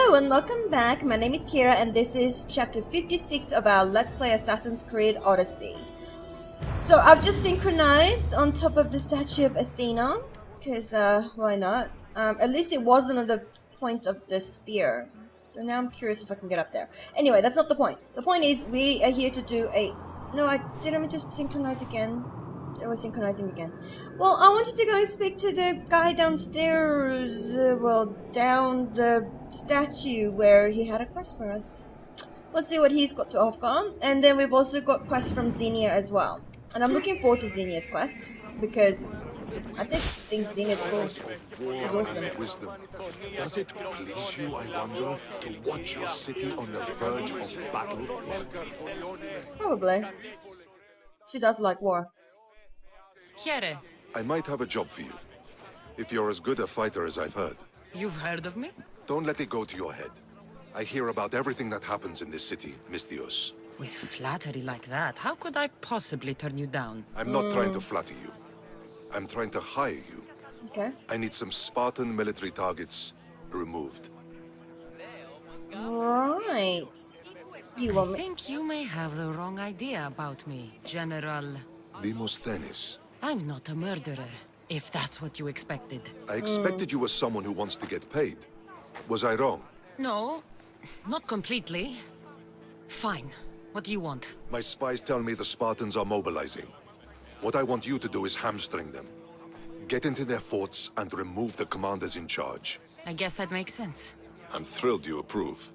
Hello and welcome back. My name is Kira and this is chapter 56 of our Let's Play Assassin's Creed Odyssey. So I've just synchronized on top of the statue of Athena, because why not? At least it wasn't on the point of the spear. So now I'm curious if I can get up there. Anyway, that's not the point. The point is we are here to do a... No, I didn't just synchronize again. I was synchronizing again. Well, I wanted to go and speak to the guy downstairs, down the statue where he had a quest for us. Let's see what he's got to offer. And then we've also got quests from Xenia as well. And I'm looking forward to Xenia's quest, because I think Xenia's cool. It's awesome. Wisdom. Does it please you, I wonder, to watch your city on the verge of battle? Probably. She does like war. I might have a job for you, if you're as good a fighter as I've heard. You've heard of me? Don't let it go to your head. I hear about everything that happens in this city, Mystios. With flattery like that, how could I possibly turn you down? I'm not trying to flatter you. I'm trying to hire you. Okay. I need some Spartan military targets removed. Right. You want I me? think you may have the wrong idea about me, General. Demosthenes. I'm not a murderer, if that's what you expected. I expected you were someone who wants to get paid. Was I wrong? No, not completely. Fine. What do you want? My spies tell me the Spartans are mobilizing. What I want you to do is hamstring them. Get into their forts and remove the commanders in charge. I guess that makes sense. I'm thrilled you approve.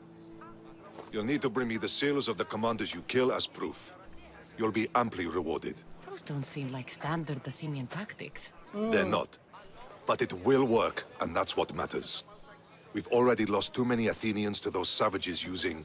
You'll need to bring me the seals of the commanders you kill as proof. You'll be amply rewarded. Those don't seem like standard Athenian tactics. They're not. But it will work, and that's what matters. We've already lost too many Athenians to those savages using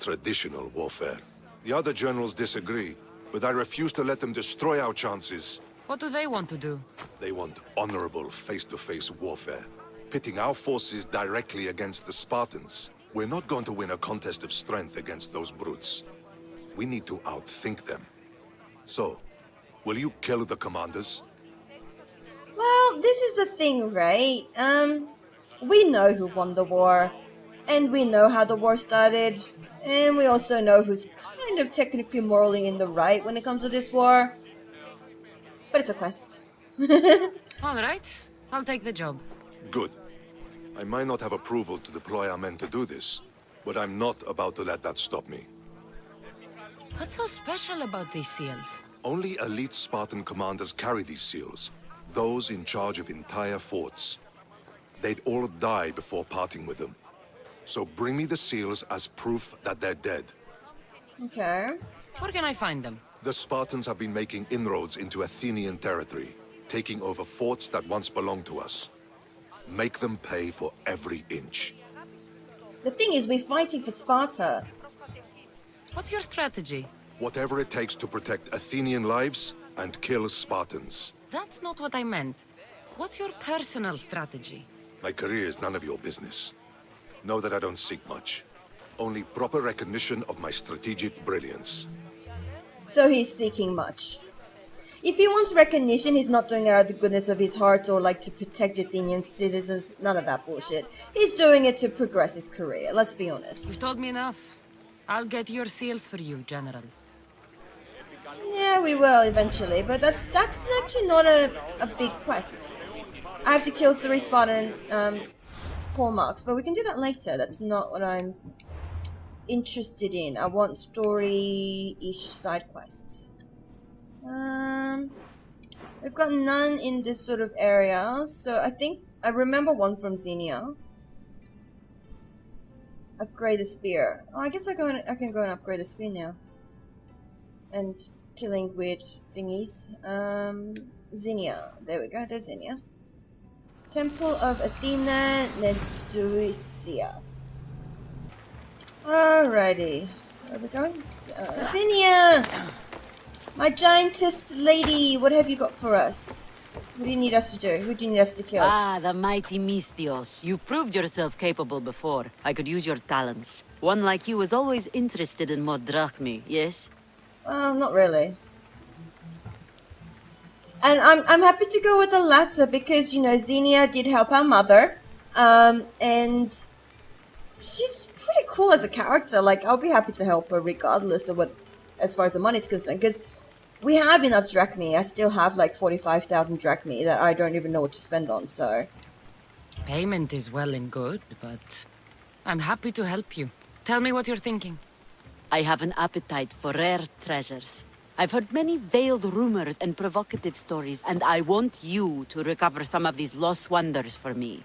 traditional warfare. The other generals disagree, but I refuse to let them destroy our chances. What do they want to do? They want honorable face-to-face warfare, pitting our forces directly against the Spartans. We're not going to win a contest of strength against those brutes. We need to outthink them. So, will you kill the commanders? Well, this is the thing, right? We know who won the war, and we know how the war started, and we also know who's kind of technically morally in the right when it comes to this war. But it's a quest. All right, I'll take the job. Good. I might not have approval to deploy our men to do this, but I'm not about to let that stop me. What's so special about these seals? Only elite Spartan commanders carry these seals, those in charge of entire forts. They'd all die before parting with them. So bring me the seals as proof that they're dead. Okay. Where can I find them? The Spartans have been making inroads into Athenian territory, taking over forts that once belonged to us. Make them pay for every inch. The thing is, we're fighting for Sparta. What's your strategy? Whatever it takes to protect Athenian lives and kill Spartans. That's not what I meant. What's your personal strategy? My career is none of your business. Know that I don't seek much. Only proper recognition of my strategic brilliance. So he's seeking much. If he wants recognition, he's not doing it out of the goodness of his heart or like to protect Athenian citizens. None of that bullshit. He's doing it to progress his career, let's be honest. You've told me enough. I'll get your seals for you, General. Yeah, we will eventually, but that's actually not a big quest. I have to kill 3 Spartan paw marks, but we can do that later. That's not what I'm interested in. I want story-ish side quests. We've got none in this sort of area, so I think I remember one from Xenia. Upgrade the spear. Oh, I guess I can go and upgrade the spear now. And killing weird thingies. Xenia. There we go. There's Xenia. Temple of Athena Nedusia. Alrighty. Where are we going? Xenia! My giantess lady, what have you got for us? What do you need us to do? Who do you need us to kill? Ah, the mighty Mystios. You've proved yourself capable before. I could use your talents. One like you is always interested in more drachmi, yes? Well, not really. And I'm happy to go with the latter because, you know, Xenia did help our mother. And she's pretty cool as a character. Like, I'll be happy to help her regardless of what, as far as the money's concerned, because we have enough drachmi. I still have like 45,000 drachmi that I don't even know what to spend on, so... Payment is well and good, but I'm happy to help you. Tell me what you're thinking. I have an appetite for rare treasures. I've heard many veiled rumors and provocative stories, and I want you to recover some of these lost wonders for me.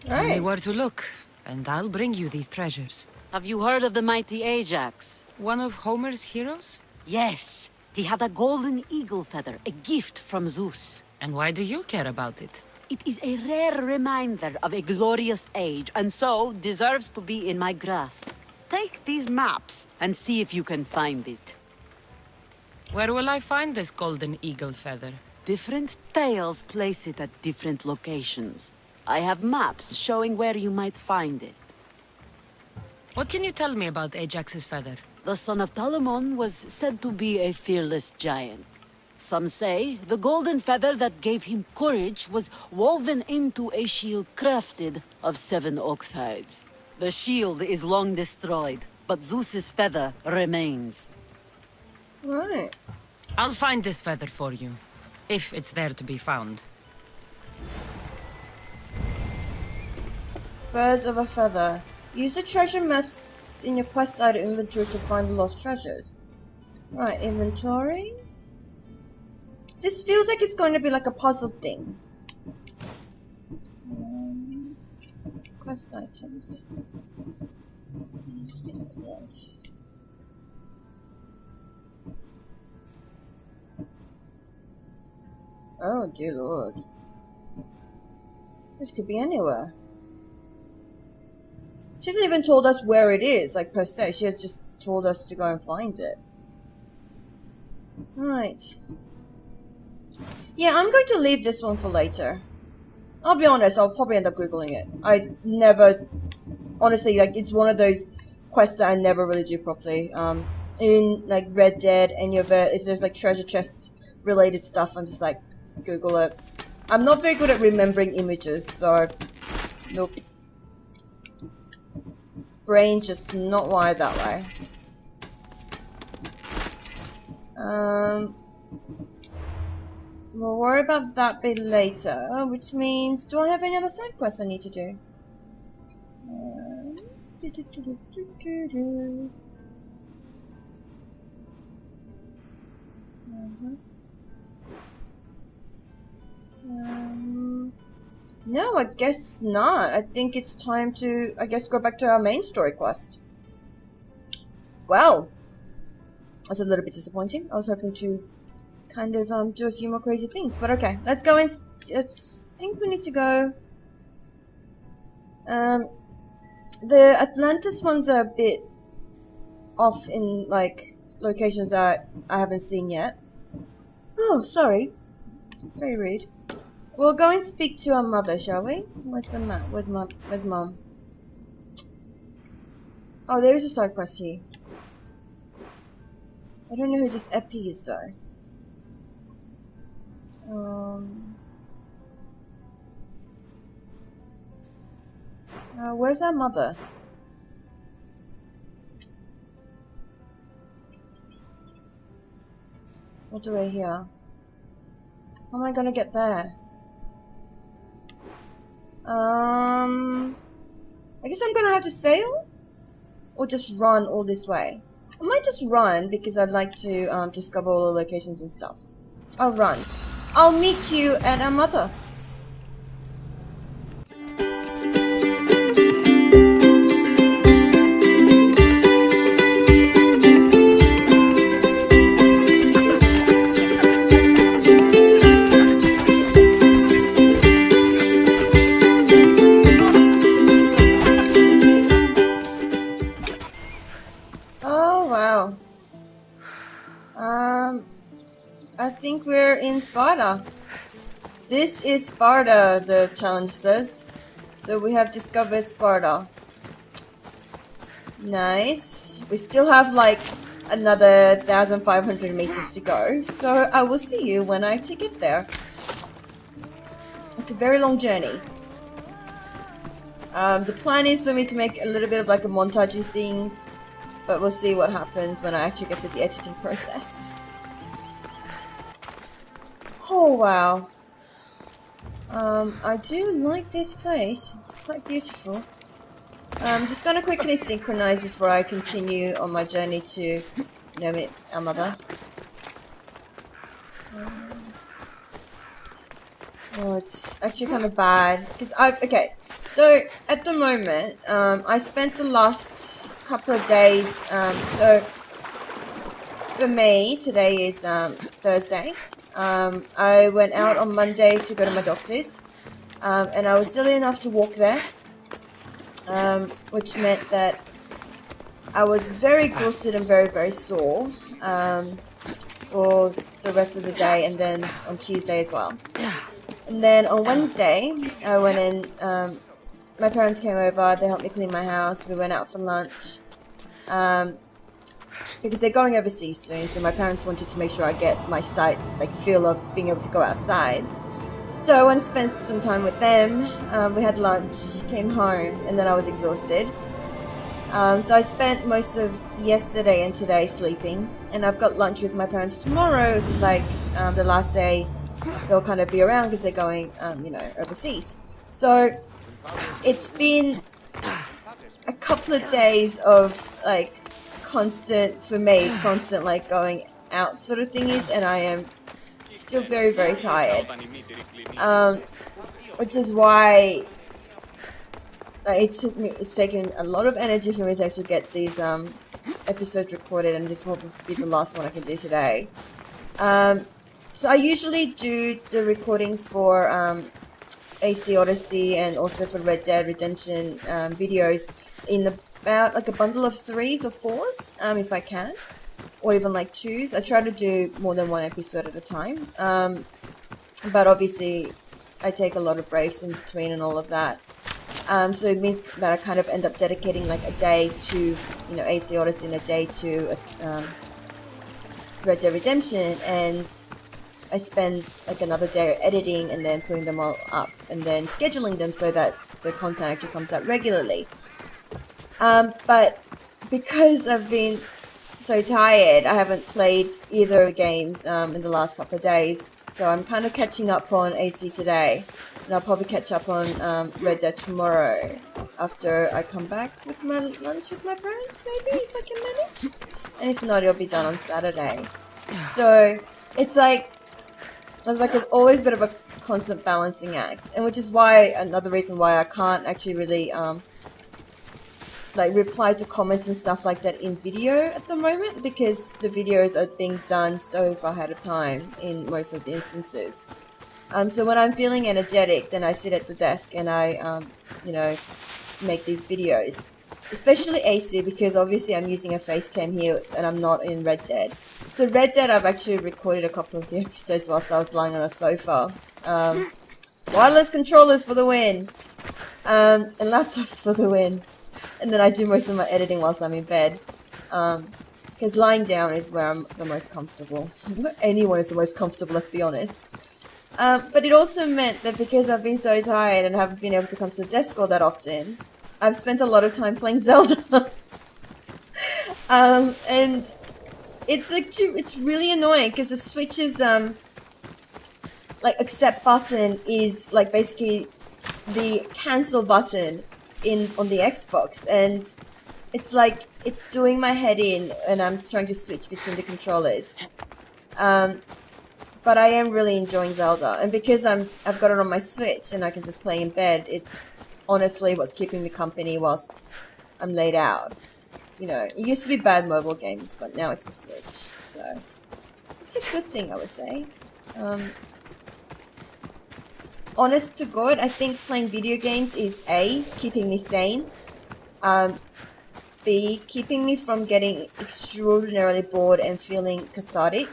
Tell me Right. where to look, and I'll bring you these treasures. Have you heard of the mighty Ajax? One of Homer's heroes? Yes. He had a golden eagle feather, a gift from Zeus. And why do you care about it? It is a rare reminder of a glorious age, and so deserves to be in my grasp. Take these maps and see if you can find it. Where will I find this golden eagle feather? Different tales place it at different locations. I have maps showing where you might find it. What can you tell me about Ajax's feather? The son of Telamon was said to be a fearless giant. Some say the golden feather that gave him courage was woven into a shield crafted of 7 ox hides. The shield is long destroyed, but Zeus's feather remains. Right. I'll find this feather for you, if it's there to be found. Birds of a feather. Use the treasure maps in your quest item inventory to find the lost treasures. Right, inventory. This feels like it's going to be like a puzzle thing. Quest items. Right. Oh dear lord. This could be anywhere. She hasn't even told us where it is, like per se. She has just told us to go and find it. Right. Yeah, I'm going to leave this one for later. I'll be honest, I'll probably end up Googling it. I never... Honestly, like, it's one of those quests that I never really do properly. In, like, Red Dead, any of it, if there's, like, treasure chest related stuff, I'm just like, Google it. I'm not very good at remembering images, so... Nope. Brain just not wired that way. We'll worry about that bit later, which means, do I have any other side quests I need to do? No, I guess not. I think it's time to, go back to our main story quest. Well, that's a little bit disappointing. I was hoping to kind of do a few more crazy things, but okay. Let's go and let's think we need to go. The Atlantis ones are a bit off in like locations that I haven't seen yet. Oh, sorry. Very rude. We'll go and speak to our mother, shall we? Where's the map? Where's mom? Oh, there is a side quest here. I don't know who this Epi is though. Where's our mother? What do I hear? How am I gonna get there? I guess I'm gonna have to sail? Or just run all this way? I might just run because I'd like to discover all the locations and stuff. I'll run. I'll meet you at our mother. I think we're in Sparta. This is Sparta, the challenge says. So we have discovered Sparta. Nice. We still have like another 1,500 meters to go. So I will see you when I actually get there. It's a very long journey. The plan is for me to make a little bit of like a montage thing, but we'll see what happens when I actually get to the editing process. Oh wow. I do like this place. It's quite beautiful. I'm just gonna quickly synchronize before I continue on my journey to, you know, meet our mother. Oh, it's actually kind of bad because okay. So at the moment, I spent the last couple of days. So for me, today is Thursday. I went out on Monday to go to my doctor's, and I was silly enough to walk there, which meant that I was very exhausted and very, very sore for the rest of the day, and then on Tuesday as well. And then on Wednesday, I went in, my parents came over, they helped me clean my house, we went out for lunch, because they're going overseas soon, so my parents wanted to make sure I get my sight, like feel of being able to go outside. So I went to spend some time with them, we had lunch, came home, and then I was exhausted. So I spent most of yesterday and today sleeping, and I've got lunch with my parents tomorrow, which is like the last day they'll kind of be around because they're going, you know, overseas. So it's been a couple of days of like constant, for me, constant like going out sort of thingies, and I am still very, very tired. Which is why it's taken a lot of energy for me to actually get these episodes recorded, and this will be the last one I can do today. So I usually do the recordings for AC Odyssey and also for Red Dead Redemption videos in about like a bundle of 3s or 4s, if I can, or even like 2s. I try to do more than one episode at a time, but obviously I take a lot of breaks in between and all of that. So it means that I kind of end up dedicating like a day to, you know, AC Odyssey and a day to Red Dead Redemption, and I spend like another day editing and then putting them all up and then scheduling them so that the content actually comes out regularly. But because I've been so tired, I haven't played either of the games in the last couple of days. So I'm kind of catching up on AC today, and I'll probably catch up on Red Dead tomorrow after I come back with my lunch with my parents, maybe, if I can manage. And if not, it'll be done on Saturday. So it's like there's like always a bit of a constant balancing act, and which is why another reason why I can't actually really like reply to comments and stuff like that in video at the moment, because the videos are being done so far ahead of time in most of the instances. So when I'm feeling energetic, then I sit at the desk and I you know, make these videos, especially AC, because obviously I'm using a face cam here and I'm not in Red Dead. So Red Dead, I've actually recorded a couple of the episodes whilst I was lying on a sofa. Wireless controllers for the win, and laptops for the win. And then I do most of my editing whilst I'm in bed, because lying down is where I'm the most comfortable. Anyone is the most comfortable, let's be honest. But it also meant that because I've been so tired and haven't been able to come to the desk all that often, I've spent a lot of time playing Zelda. And it's like, it's really annoying because the Switch's like accept button is like basically the cancel button on the Xbox, and it's like it's doing my head in, and I'm just trying to switch between the controllers. But I am really enjoying Zelda, and because I've got it on my Switch and I can just play in bed, it's honestly what's keeping me company whilst I'm laid out. You know, it used to be bad mobile games, but now it's a Switch, so it's a good thing, I would say. Honest to God, I think playing video games is A, keeping me sane, B, keeping me from getting extraordinarily bored and feeling cathartic.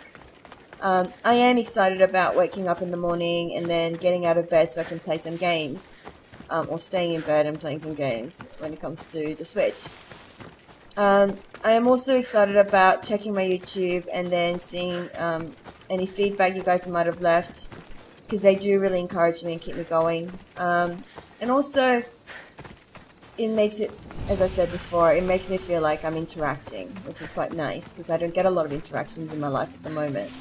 I am excited about waking up in the morning and then getting out of bed so I can play some games, or staying in bed and playing some games when it comes to the Switch. I am also excited about checking my YouTube and then seeing any feedback you guys might have left, because they do really encourage me and keep me going. And also, it makes it, as I said before, it makes me feel like I'm interacting, which is quite nice because I don't get a lot of interactions in my life at the moment.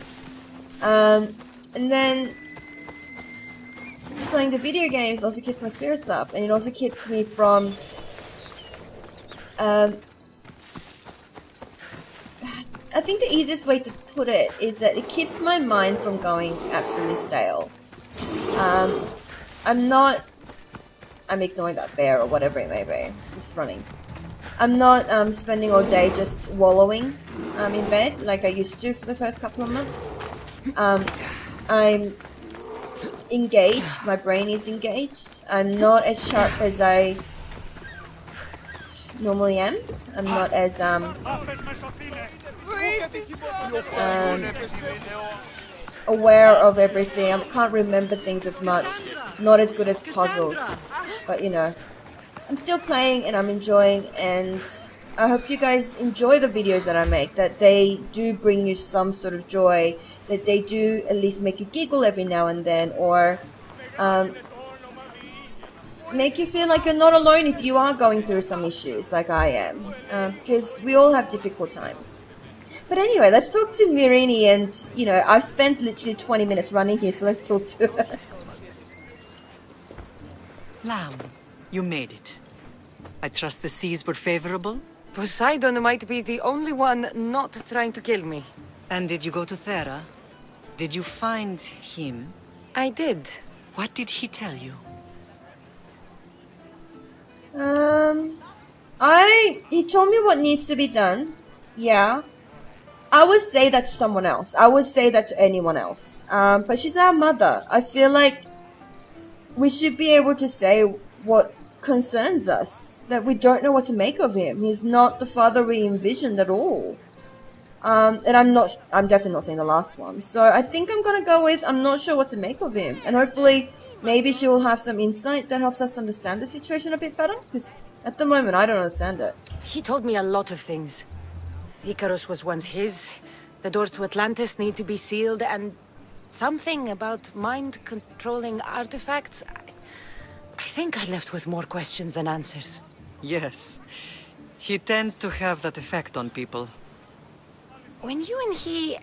And then playing the video games also keeps my spirits up, and it also keeps me from I think the easiest way to put it is that it keeps my mind from going absolutely stale. I'm ignoring that bear or whatever it may be. It's running. I'm not spending all day just wallowing in bed like I used to for the first couple of months. I'm engaged. My brain is engaged. I'm not as sharp as I normally am. I'm not as aware of everything. I can't remember things as much. Not as good as puzzles. But you know, I'm still playing and I'm enjoying, and I hope you guys enjoy the videos that I make, that they do bring you some sort of joy, that they do at least make you giggle every now and then, or make you feel like you're not alone if you are going through some issues like I am, because we all have difficult times. But anyway, let's talk to Mirini, and you know, I've spent literally 20 minutes running here, so let's talk to her. Lamb, you made it. I trust the seas were favorable? Poseidon might be the only one not trying to kill me. And did you go to Thera? Did you find him? I did. What did he tell you? He told me what needs to be done. Yeah. I would say that to someone else. I would say that to anyone else. But she's our mother. I feel like we should be able to say what concerns us, that we don't know what to make of him. He's not the father we envisioned at all. And I'm definitely not saying the last one. So I think I'm gonna go with, I'm not sure what to make of him. And hopefully, maybe she will have some insight that helps us understand the situation a bit better. Because at the moment, I don't understand it. He told me a lot of things. Icarus was once his, the doors to Atlantis need to be sealed, and something about mind-controlling artifacts. I think I left with more questions than answers. Yes. He tends to have that effect on people. When you and he...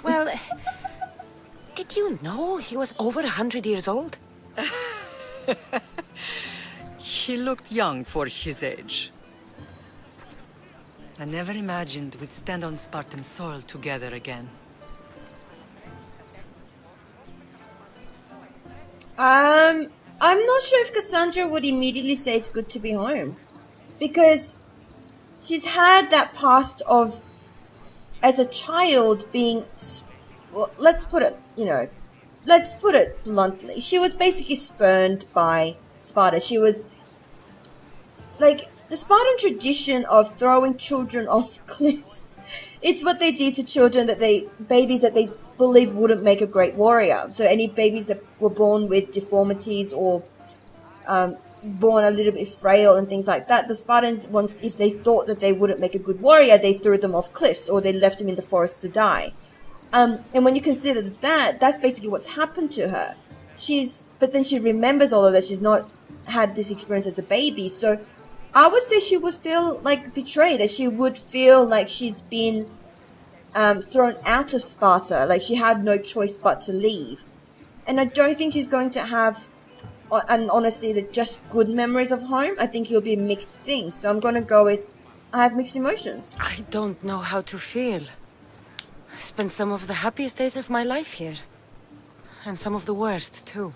well... Did you know he was over 100 years old? He looked young for his age. I never imagined we'd stand on Spartan soil together again. I'm not sure if Cassandra would immediately say it's good to be home. Because she's had that past of, as a child, being... Well, let's put it bluntly. She was basically spurned by Sparta. She was... Like, the Spartan tradition of throwing children off cliffs. It's what they did to children babies that they believe wouldn't make a great warrior. So any babies that were born with deformities or born a little bit frail and things like that, the Spartans, once if they thought that they wouldn't make a good warrior, they threw them off cliffs or they left them in the forest to die. And when you consider that, that's basically what's happened to her. But then she remembers all of that. She's not had this experience as a baby, so I would say she would feel like betrayed, that she would feel like she's been thrown out of Sparta, like she had no choice but to leave. And I don't think she's going to have, and honestly, just good memories of home. I think it'll be a mixed thing. So I'm going to go with, I have mixed emotions. I don't know how to feel. I spent some of the happiest days of my life here. And some of the worst, too.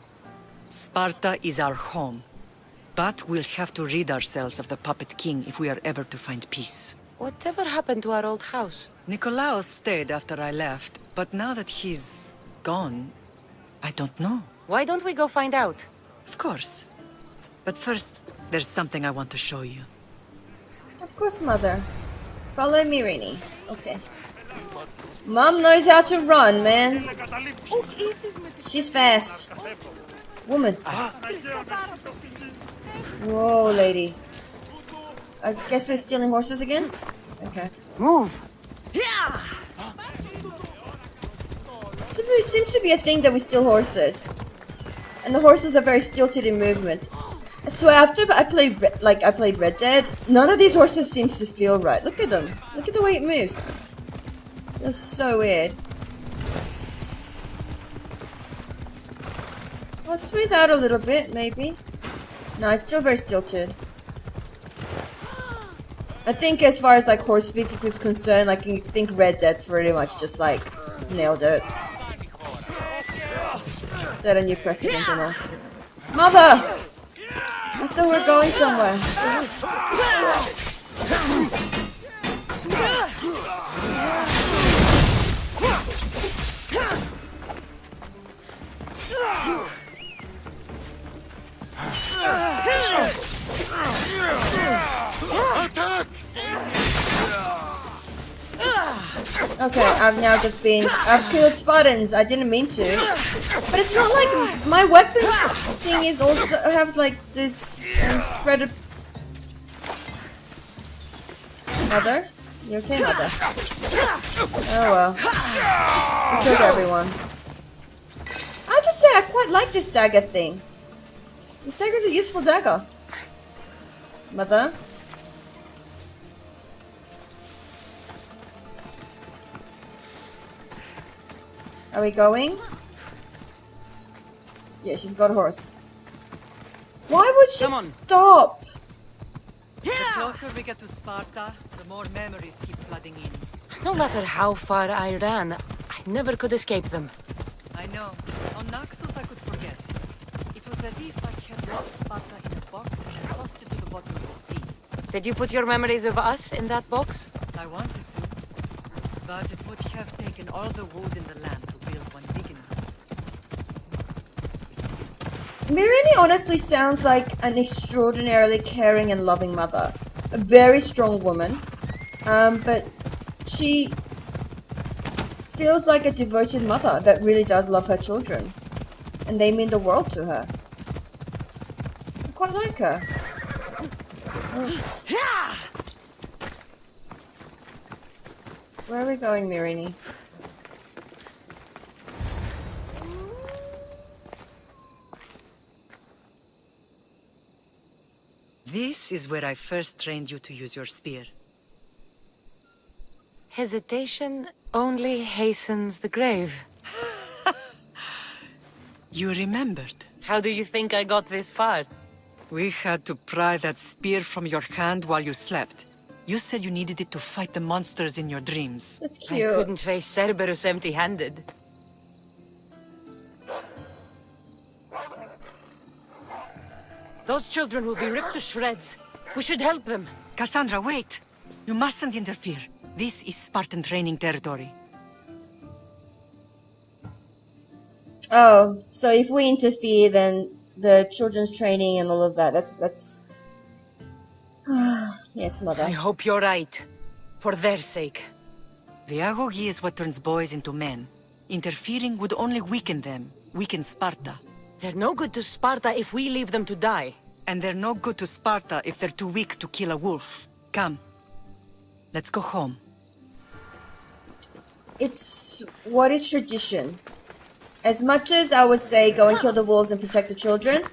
Sparta is our home. But we'll have to rid ourselves of the Puppet King if we are ever to find peace. Whatever happened to our old house? Nikolaos stayed after I left, but now that he's gone, I don't know. Why don't we go find out? Of course. But first, there's something I want to show you. Of course, Mother. Follow me, Rini. Okay. Mom knows how to run, man. She's fast. Woman. Whoa, lady. I guess we're stealing horses again? Okay. Move! Seems to be a thing that we steal horses. And the horses are very stilted in movement. So after I played Red Dead, none of these horses seems to feel right. Look at them. Look at the way it moves. It's so weird. I'll smooth out a little bit, maybe. No, it's still very stilted. I think as far as like horse physics is concerned, like I think Red Dead pretty much just like nailed it. Set a new precedent and all. Mother! I thought we were going somewhere. Okay, I've killed Spartans. I didn't mean to, but it's not like my weapon thing is also have like this spread of. Mother, you okay, Mother? Oh well, we killed everyone. I'll just say I quite like this dagger thing. This dagger is a useful dagger. Mother. Are we going? Yeah, she's got a horse. Why would she stop? The closer we get to Sparta, the more memories keep flooding in. No matter how far I ran, I never could escape them. I know. On Naxos I could forget. It was as if I had locked Sparta in a box and tossed it to the bottom of the sea. Did you put your memories of us in that box? I wanted to, but it would have taken all the wood in the land to build one big enough. Mirini honestly sounds like an extraordinarily caring and loving mother. A very strong woman. But she feels like a devoted mother that really does love her children. And they mean the world to her. I quite like her. Where are we going, Mirini? This is where I first trained you to use your spear. Hesitation only hastens the grave. You remembered. How do you think I got this far? We had to pry that spear from your hand while you slept. You said you needed it to fight the monsters in your dreams. That's I cute. couldn't face Cerberus empty-handed. Those children will be ripped to shreds. We should help them. Cassandra, wait! You mustn't interfere. This is Spartan training territory. Oh, so if we interfere, then the children's training and all of that, that's... Yes, Mother. I hope you're right. For their sake. The agoge is what turns boys into men. Interfering would only weaken them, weaken Sparta. They're no good to Sparta if we leave them to die. And they're no good to Sparta if they're too weak to kill a wolf. Come. Let's go home. It's what is tradition. As much as I would say go and kill the wolves and protect the children,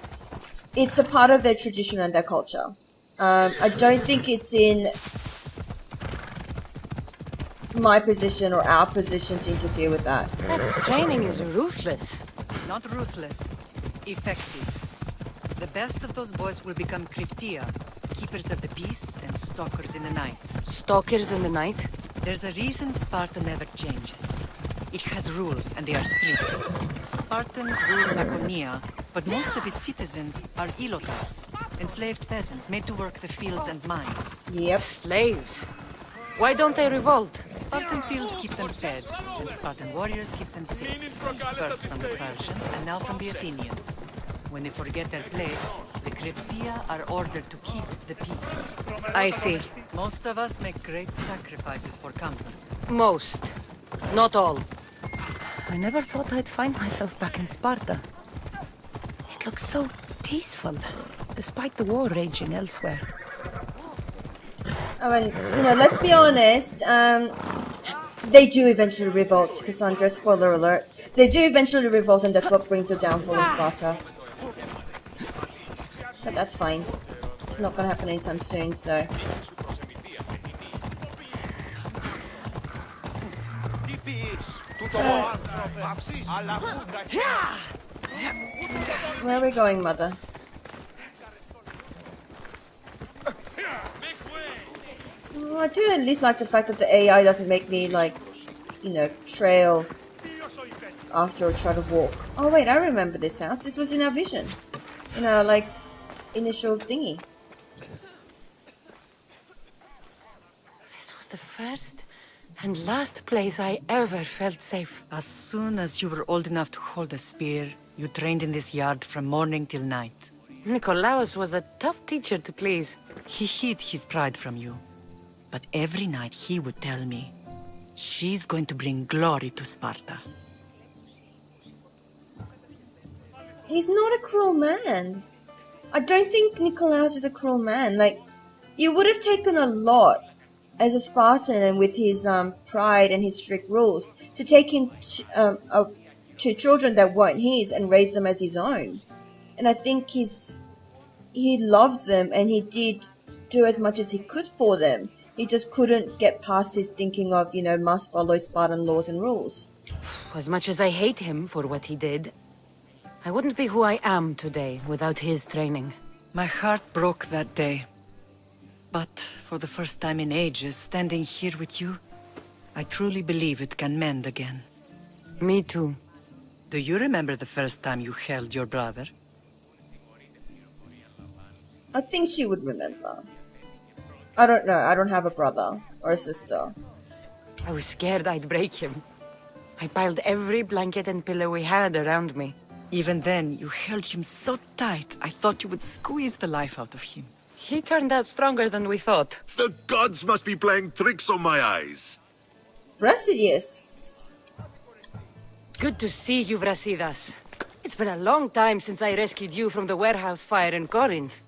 it's a part of their tradition and their culture. I don't think it's in my position or our position to interfere with that. That training is ruthless. Not ruthless. Effective. The best of those boys will become Cryptia, keepers of the peace and stalkers in the night. Stalkers in the night? There's a reason Sparta never changes. It has rules, and they are strict. Spartans rule Laconia, but most of its citizens are ilotas, enslaved peasants made to work the fields and mines. Yep. Slaves. Why don't they revolt? Spartan fields keep them fed, and Spartan warriors keep them safe. First from the Persians, and now from the Athenians. When they forget their place, the Cryptia are ordered to keep the peace. I see. Most of us make great sacrifices for comfort. Most. Not all. I never thought I'd find myself back in Sparta. It looks so peaceful, despite the war raging elsewhere. I mean, let's be honest, they do eventually revolt, Cassandra, spoiler alert. They do eventually revolt, and that's what brings the downfall of Sparta. But that's fine. It's not gonna happen anytime soon, so... Where are we going, Mother? Well, I do at least like the fact that the AI doesn't make me, like, you know, trail after or try to walk. Oh wait, I remember this house. This was in our vision. In our, like, initial thingy. This was the first and last place I ever felt safe. As soon as you were old enough to hold a spear, you trained in this yard from morning till night. Nikolaos was a tough teacher to please. He hid his pride from you. But every night he would tell me, she's going to bring glory to Sparta. He's not a cruel man. I don't think Nikolaos is a cruel man. Like, you would have taken a lot as a Spartan and with his pride and his strict rules to take him to children that weren't his and raise them as his own. And I think he loved them and he did do as much as he could for them. He just couldn't get past his thinking of, you know, must follow Spartan laws and rules. As much as I hate him for what he did, I wouldn't be who I am today without his training. My heart broke that day. But for the first time in ages, standing here with you, I truly believe it can mend again. Me too. Do you remember the first time you held your brother? I think she would remember. I don't know. I don't have a brother or a sister. I was scared I'd break him. I piled every blanket and pillow we had around me. Even then, you held him so tight, I thought you would squeeze the life out of him. He turned out stronger than we thought. The gods must be playing tricks on my eyes. Brasidius. Good to see you, Brasidas. It's been a long time since I rescued you from the warehouse fire in Corinth.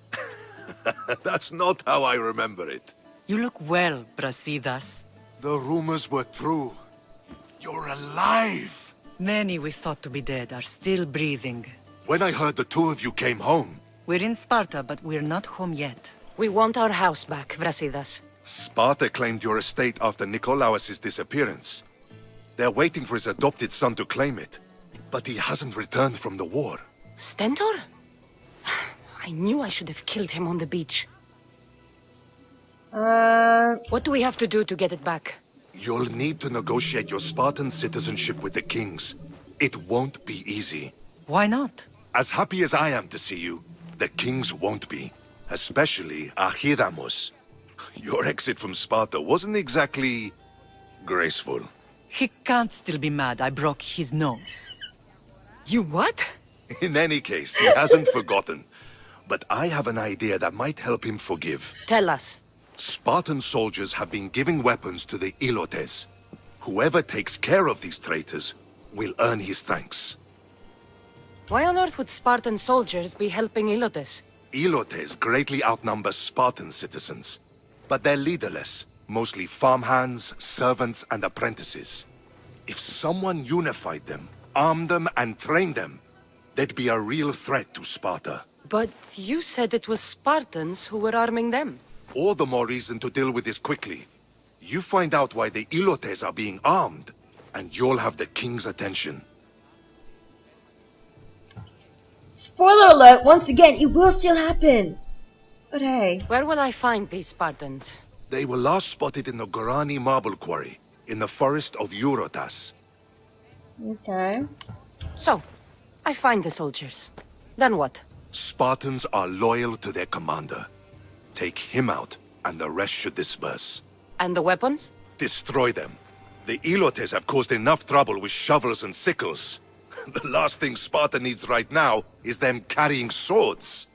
That's not how I remember it. You look well, Brasidas. The rumors were true. You're alive. Many we thought to be dead are still breathing. When I heard the two of you came home, We're in Sparta, but we're not home yet. We want our house back, Brasidas. Sparta claimed your estate after Nikolaos' disappearance. They're waiting for his adopted son to claim it. But he hasn't returned from the war. Stentor? I knew I should have killed him on the beach. What do we have to do to get it back? You'll need to negotiate your Spartan citizenship with the kings. It won't be easy. Why not? As happy as I am to see you, the kings won't be. Especially Archidamos. Your exit from Sparta wasn't exactly graceful. He can't still be mad I broke his nose. You what? In any case, he hasn't forgotten. But I have an idea that might help him forgive. Tell us. Spartan soldiers have been giving weapons to the Ilotes. Whoever takes care of these traitors will earn his thanks. Why on earth would Spartan soldiers be helping Ilotes? Ilotes greatly outnumber Spartan citizens. But they're leaderless, mostly farmhands, servants, and apprentices. If someone unified them, armed them, and trained them, they'd be a real threat to Sparta. But you said it was Spartans who were arming them. All the more reason to deal with this quickly. You find out why the Ilotes are being armed, and you'll have the king's attention. Spoiler alert, once again, it will still happen. But hey. Where will I find these Spartans? They were last spotted in the Gorani marble quarry, in the forest of Eurotas. Okay. So, I find the soldiers. Then what? Spartans are loyal to their commander. Take him out, and the rest should disperse. And the weapons? Destroy them. The Ilotes have caused enough trouble with shovels and sickles. The last thing Sparta needs right now is them carrying swords.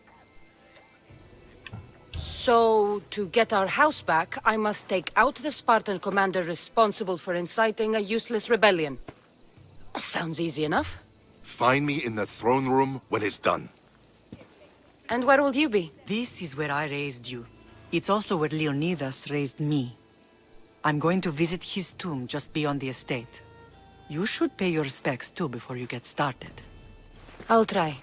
So, to get our house back, I must take out the Spartan commander responsible for inciting a useless rebellion. Sounds easy enough. Find me in the throne room when it's done. And where will you be? This is where I raised you. It's also where Leonidas raised me. I'm going to visit his tomb just beyond the estate. You should pay your respects too before you get started. I'll try.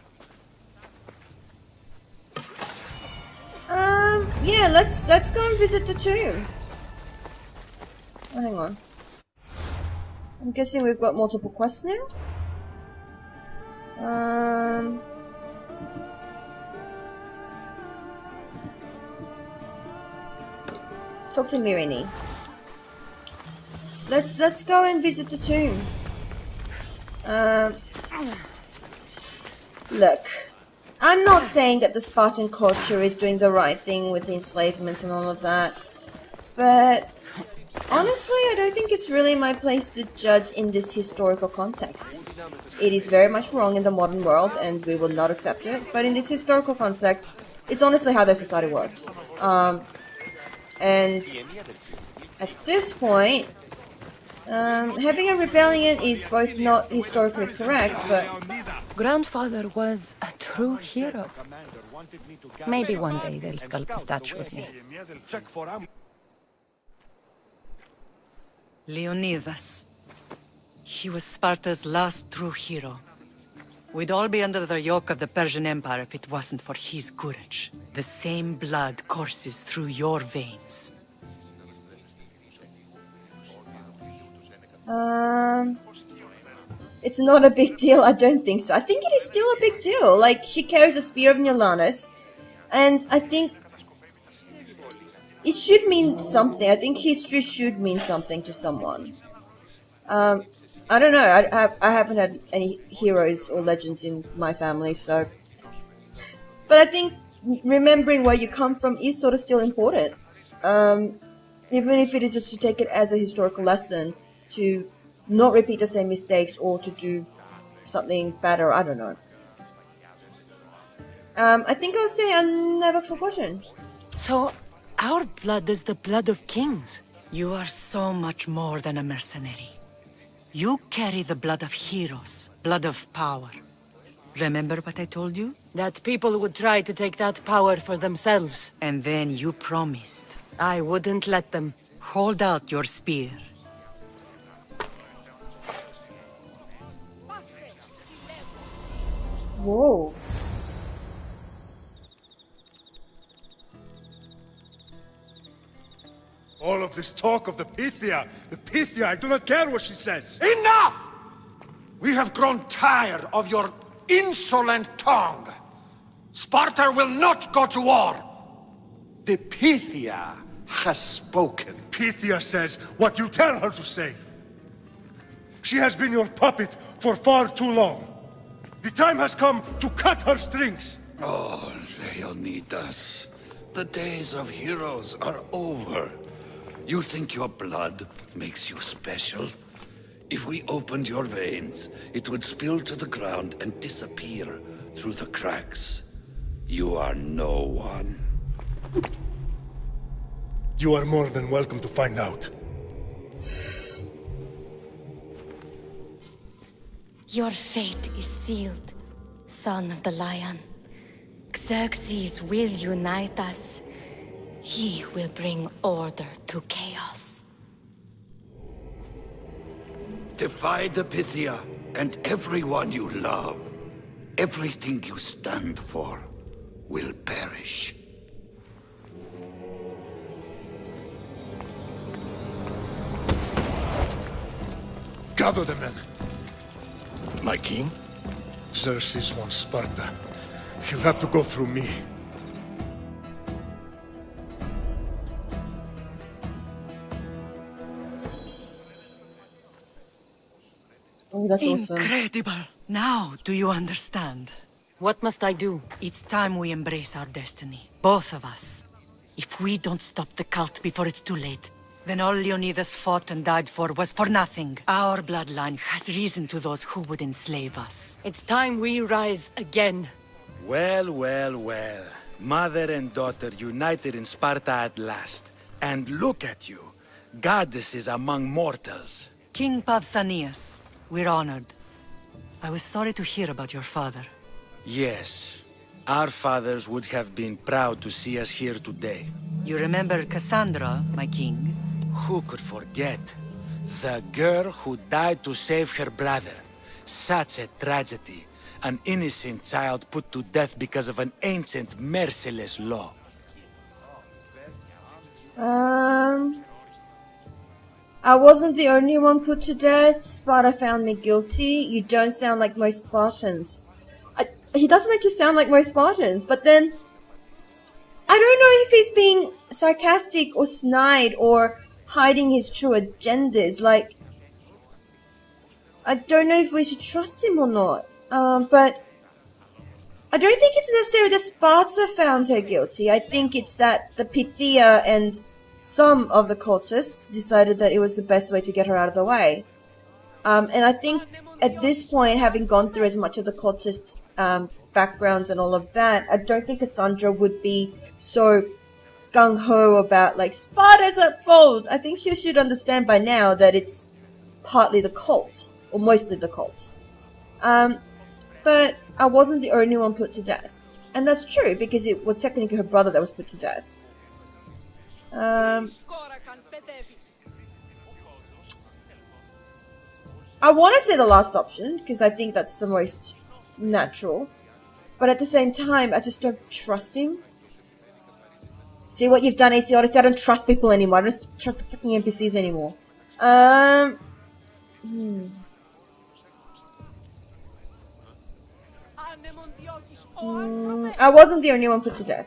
yeah, let's go and visit the tomb. Oh, hang on. I'm guessing we've got multiple quests now. Talk to Mirini. Let's go and visit the tomb. Look, I'm not saying that the Spartan culture is doing the right thing with the enslavements and all of that, but honestly, I don't think it's really my place to judge in this historical context. It is very much wrong in the modern world, and we will not accept it, but in this historical context, it's honestly how their society works. And at this point, having a rebellion is both not historically correct, but... Grandfather was a true hero. Maybe one day they'll sculpt a statue of me. Leonidas. He was Sparta's last true hero. We'd all be under the yoke of the Persian Empire if it wasn't for his courage. The same blood courses through your veins. It's not a big deal, I don't think so. I think it is still a big deal. Like, she carries a spear of Nilanus, and I think it should mean something. I think history should mean something to someone. I don't know. I haven't had any heroes or legends in my family, so... But I think remembering where you come from is sort of still important. Even if it is just to take it as a historical lesson, to not repeat the same mistakes or to do something better. I don't know. I think I'll say I'm never forgotten. So, our blood is the blood of kings. You are so much more than a mercenary. You carry the blood of heroes, blood of power. Remember what I told you? That people would try to take that power for themselves. And then you promised. I wouldn't let them. Hold out your spear. Whoa. All of this talk of the Pythia, I do not care what she says. Enough! We have grown tired of your insolent tongue. Sparta will not go to war. The Pythia has spoken. Pythia says what you tell her to say. She has been your puppet for far too long. The time has come to cut her strings. Oh, Leonidas. The days of heroes are over. You think your blood makes you special? If we opened your veins, it would spill to the ground and disappear through the cracks. You are no one. You are more than welcome to find out. Your fate is sealed, son of the lion. Xerxes will unite us. He will bring order to chaos. Defy the Pythia and everyone you love. Everything you stand for will perish. Gather the men. My king? Xerxes wants Sparta. He'll have to go through me. Oh, that's awesome. Incredible! Now, do you understand? What must I do? It's time we embrace our destiny. Both of us. If we don't stop the cult before it's too late, then all Leonidas fought and died for was for nothing. Our bloodline has risen to those who would enslave us. It's time we rise again. Well, well, well. Mother and daughter united in Sparta at last. And look at you. Goddesses among mortals. King Pausanias, we're honored. I was sorry to hear about your father. Yes. Our fathers would have been proud to see us here today. You remember Cassandra, my king? Who could forget? The girl who died to save her brother. Such a tragedy. An innocent child put to death because of an ancient, merciless law. I wasn't the only one put to death. Sparta found me guilty. You don't sound like most Spartans. He doesn't actually sound like most Spartans, but then I don't know if he's being sarcastic or snide or hiding his true agendas. Like, I don't know if we should trust him or not. But I don't think it's necessarily that Sparta found her guilty. I think it's that the Pythia and some of the cultists decided that it was the best way to get her out of the way. And I think at this point, having gone through as much of the cultist backgrounds and all of that, I don't think Cassandra would be so gung-ho about, like, Sparta's at fault. I think she should understand by now that it's partly the cult, or mostly the cult. But I wasn't the only one put to death. And that's true, because it was technically her brother that was put to death. I want to say the last option, because I think that's the most natural. But at the same time, I just don't trust him. See what you've done, AC Odyssey? I don't trust people anymore. I don't trust the fucking NPCs anymore. I wasn't the only one put to death.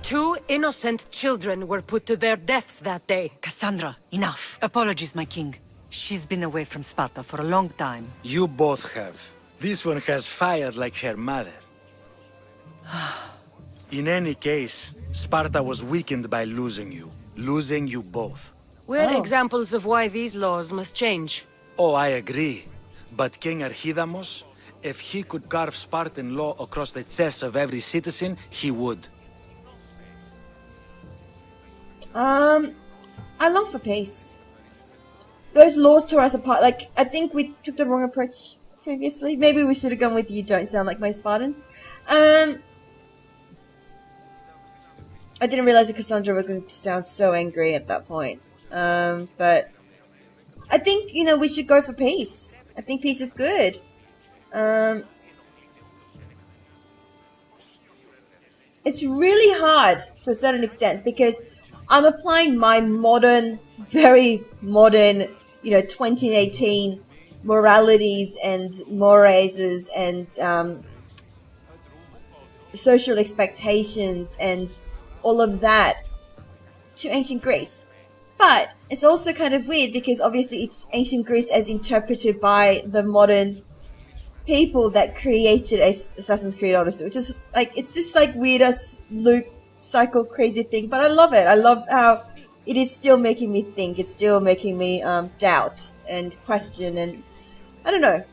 2 innocent children were put to their deaths that day. Cassandra, enough. Apologies, my king. She's been away from Sparta for a long time. You both have. This one has fired like her mother. In any case, Sparta was weakened by losing you both. We're examples of why these laws must change. Oh, I agree. But King Archidamos, if he could carve Spartan law across the chests of every citizen, he would. I long for peace. Those laws tore us apart. Like, I think we took the wrong approach previously. Maybe we should have gone with you don't sound like most Spartans. I didn't realize that Cassandra was going to sound so angry at that point. But I think, you know, we should go for peace. I think peace is good. It's really hard to a certain extent because I'm applying my modern, very modern, 2018 moralities and mores and social expectations and all of that to ancient Greece. But it's also kind of weird because obviously it's ancient Greece as interpreted by the modern people that created Assassin's Creed Odyssey, which is like, it's this like weirdest loop cycle crazy thing, but I love it. I love how it is still making me think. It's still making me doubt and question, and I don't know.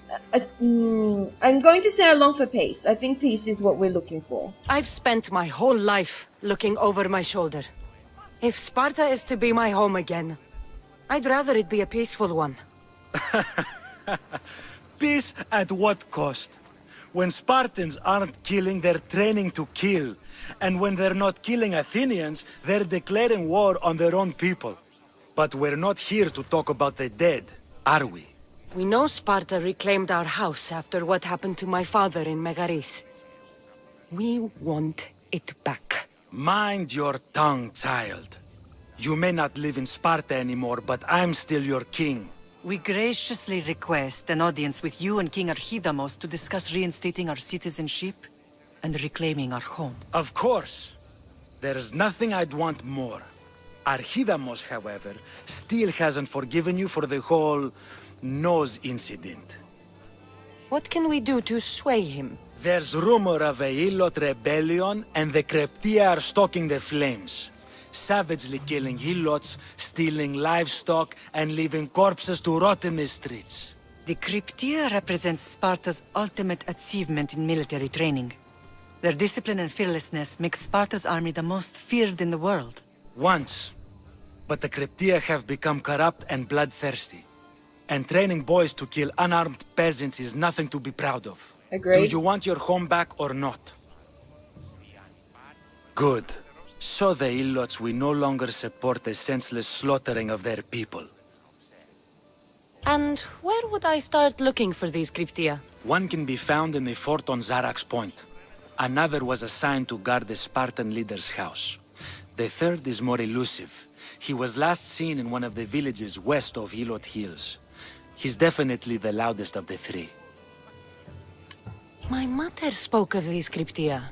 I'm going to say I long for peace. I think peace is what we're looking for. I've spent my whole life looking over my shoulder. If Sparta is to be my home again, I'd rather it be a peaceful one. Peace at what cost? When Spartans aren't killing, they're training to kill. And when they're not killing Athenians, they're declaring war on their own people. But we're not here to talk about the dead, are we? We know Sparta reclaimed our house after what happened to my father in Megaris. We want it back. Mind your tongue, child. You may not live in Sparta anymore, but I'm still your king. We graciously request an audience with you and King Archidamos to discuss reinstating our citizenship and reclaiming our home. Of course. There's nothing I'd want more. Archidamos, however, still hasn't forgiven you for the whole nose incident. What can we do to sway him? There's rumor of a Hilot rebellion, and the Kreptia are stoking the flames. Savagely killing Hilots, stealing livestock, and leaving corpses to rot in the streets. The Cryptia represents Sparta's ultimate achievement in military training. Their discipline and fearlessness makes Sparta's army the most feared in the world. Once. But the Cryptia have become corrupt and bloodthirsty. And training boys to kill unarmed peasants is nothing to be proud of. Agreed. Do you want your home back or not? Good. So the Ilots will no longer support the senseless slaughtering of their people. And where would I start looking for these Cryptia? One can be found in the fort on Zarak's Point. Another was assigned to guard the Spartan leader's house. The third is more elusive. He was last seen in one of the villages west of Hilot Hills. He's definitely the loudest of the three. My mother spoke of these cryptia.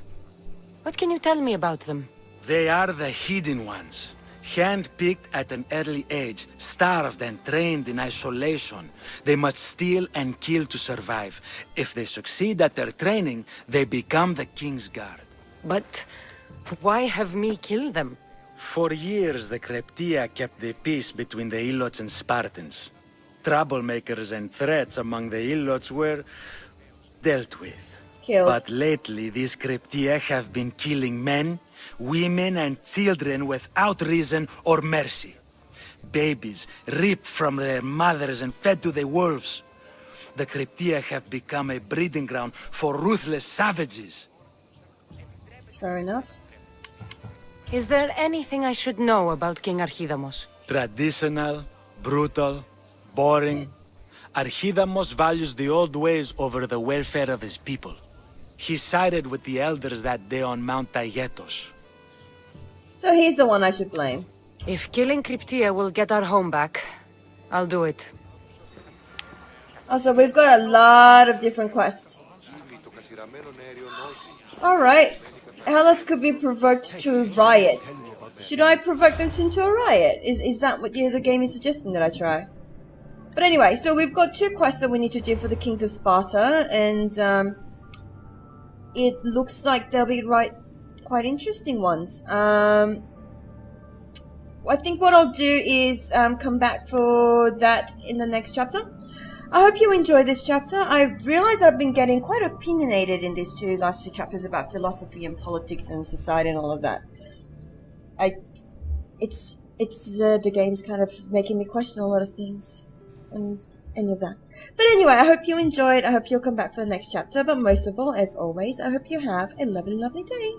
What can you tell me about them? They are the hidden ones. Hand-picked at an early age, starved and trained in isolation. They must steal and kill to survive. If they succeed at their training, they become the king's guard. But why have me kill them? For years, the Cryptia kept the peace between the Ilots and Spartans. Troublemakers and threats among the Ilots were dealt with. Killed. But lately, these Cryptia have been killing men, women, and children without reason or mercy. Babies ripped from their mothers and fed to the wolves. The Cryptia have become a breeding ground for ruthless savages. Fair enough. Is there anything I should know about King Archidamos? Traditional, brutal, boring. Archidamos values the old ways over the welfare of his people. He sided with the elders that day on Mount Taygetos. So he's the one I should blame. If killing Cryptia will get our home back, I'll do it. Also, we've got a lot of different quests. Alright. Helots could be provoked to riot. Should I provoke them into a riot? Is that what the game is suggesting that I try? But anyway, so we've got 2 quests that we need to do for the kings of Sparta, and it looks like they'll be quite interesting ones. I think what I'll do is come back for that in the next chapter. I hope you enjoyed this chapter. I realize I've been getting quite opinionated in these last two chapters about philosophy and politics and society and all of that. It's the game's kind of making me question a lot of things and any of that. But anyway, I hope you enjoyed. I hope you'll come back for the next chapter. But most of all, as always, I hope you have a lovely, lovely day.